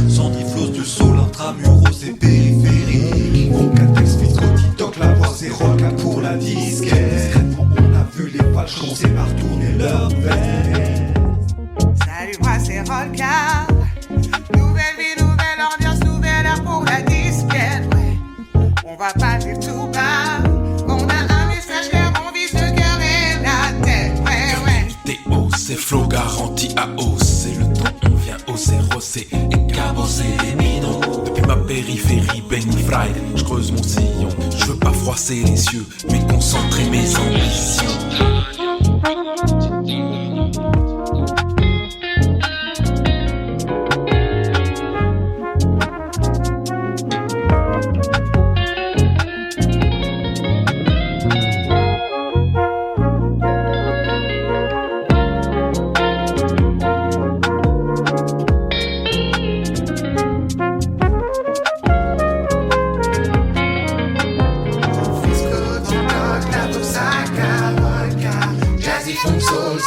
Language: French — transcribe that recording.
Sans flows de sol intramuros et périphériques. Vocatex, Fisco, TikTok, la voix c'est rock pour la disquette. Discrètement on a vu les falches commencer par tourner leur veste. Salut, moi c'est Rolka. Nouvelle vie, nouvelle ambiance, nouvelle heure pour la disquette. Ouais, on va pas dire tout bas. On a un message clair, on vise le cœur et la tête. Ouais, ouais. Théo, c'est flow garanti à hausser le ton. On vient oser rosser et cabosser les bidons. Depuis ma périphérie, Benny Fry, je creuse mon sillon. Je veux pas froisser les cieux, mais concentrer mes ambitions. Soul,